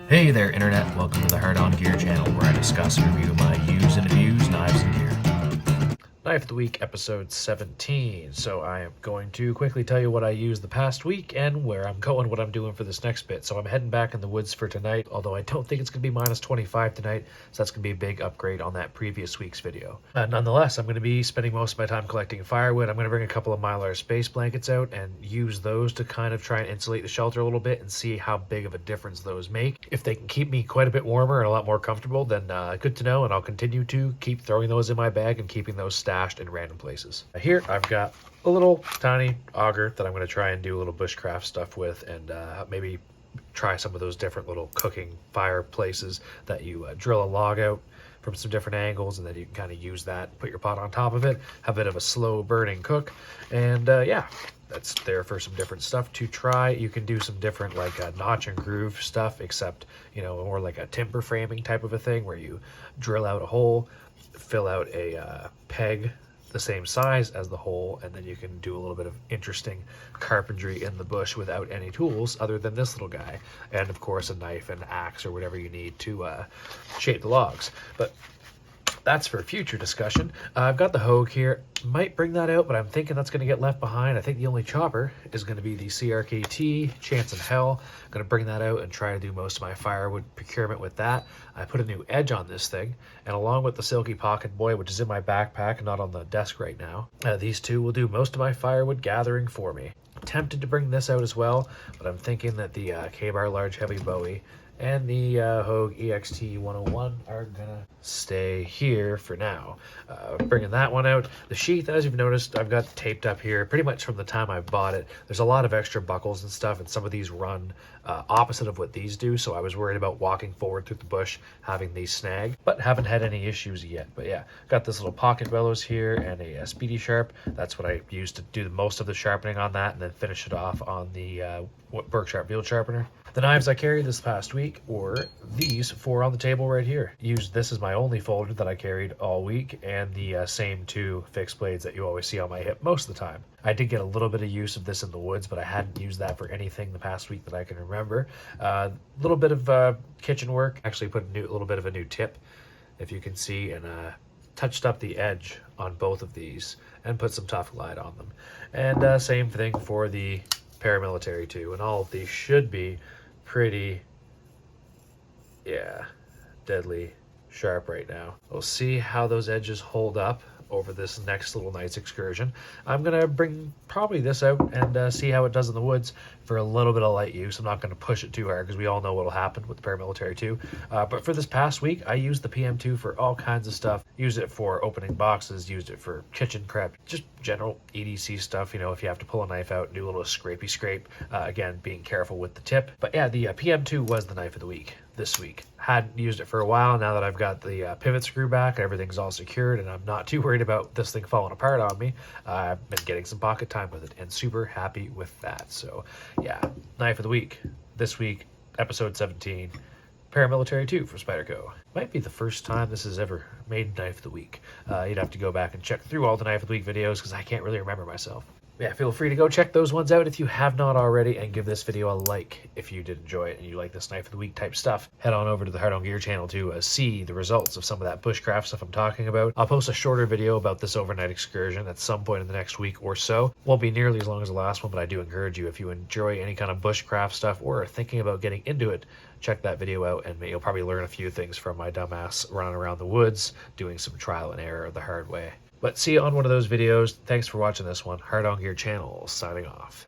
Hey there, Internet. Welcome to the Hard On Gear channel, where I discuss and review my used and abused knives and gear. Knife of the Week, episode 17. So I am going to quickly tell you what I used the past week and where I'm going, what I'm doing for this next bit. So I'm heading back in the woods for tonight, although I don't think it's going to be minus 25 tonight, so that's going to be a big upgrade on that previous week's video. Nonetheless, I'm going to be spending most of my time collecting firewood. I'm going to bring a couple of Mylar space blankets out and use those to kind of try and insulate the shelter a little bit and see how big of a difference those make. If they can keep me quite a bit warmer and a lot more comfortable, then good to know, and I'll continue to keep throwing those in my bag and keeping those stashed in random places. Here I've got a little tiny auger that I'm going to try and do a little bushcraft stuff with, and maybe try some of those different little cooking fireplaces that you drill a log out from some different angles, and then you can kind of use that, put your pot on top of it, have a bit of a slow burning cook, and yeah, that's there for some different stuff to try. You can do some different like notch and groove stuff, except, you know, more like a timber framing type of a thing where you drill out a hole, fill out a peg the same size as the hole, and then you can do a little bit of interesting carpentry in the bush without any tools other than this little guy, and of course a knife and axe or whatever you need to shape the logs. But that's for future discussion. I've got the Hogue here. Might bring that out, but I'm thinking that's going to get left behind. I think the only chopper is going to be the CRKT Chancinhell. I'm going to bring that out and try to do most of my firewood procurement with that. I put a new edge on this thing, and along with the Silky Pocket Boy, which is in my backpack and not on the desk right now, these two will do most of my firewood gathering for me. Tempted to bring this out as well, but I'm thinking that the K-Bar Large Heavy Bowie and the Hogue EXT 101 are gonna stay here for now. Bringing that one out. The sheath, as you've noticed, I've got taped up here pretty much from the time I bought it. There's a lot of extra buckles and stuff, and some of these run opposite of what these do, so I was worried about walking forward through the bush having these snag, but haven't had any issues yet. But yeah, got this little pocket bellows here and a speedy sharp. That's what I used to do most of the sharpening on that, and then finish it off on the Berk Sharp field sharpener. The knives I carried this past week were these four on the table right here. Used this as my only folder that I carried all week, and the same two fixed blades that you always see on my hip most of the time. I did get a little bit of use of this in the woods, but I hadn't used that for anything the past week that I can remember. A little bit of kitchen work. Actually put a little bit of a new tip, if you can see, and touched up the edge on both of these and put some Tough Glide on them. And same thing for the paramilitary too, and all of these should be pretty, yeah, deadly sharp right now. We'll see how those edges hold up over this next little night's excursion. I'm gonna bring probably this out and see how it does in the woods for a little bit of light use. I'm not gonna push it too hard because we all know what'll happen with the paramilitary 2. But for this past week, I used the PM2 for all kinds of stuff. Used it for opening boxes, used it for kitchen prep, just general EDC stuff, you know, if you have to pull a knife out and do a little scrapey scrape. Again, being careful with the tip. But yeah, the PM2 was the knife of the week this week. Hadn't used it for a while. Now that I've got the pivot screw back, everything's all secured, and I'm not too worried about this thing falling apart on me. I've been getting some pocket time with it and super happy with that. So yeah, knife of the week this week, episode 17, paramilitary 2 for Spyderco. Might be the first time this has ever made knife of the week. You'd have to go back and check through all the knife of the week videos because I can't really remember myself. Yeah, feel free to go check those ones out if you have not already, and give this video a like if you did enjoy it and you like this knife of the week type stuff. Head on over to the Hard On Gear channel to see the results of some of that bushcraft stuff I'm talking about. I'll post a shorter video about this overnight excursion at some point in the next week or so. Won't be nearly as long as the last one, but I do encourage you, if you enjoy any kind of bushcraft stuff or are thinking about getting into it, check that video out, and you'll probably learn a few things from my dumbass running around the woods doing some trial and error the hard way. But see you on one of those videos. Thanks for watching this one. Hard On Gear channel signing off.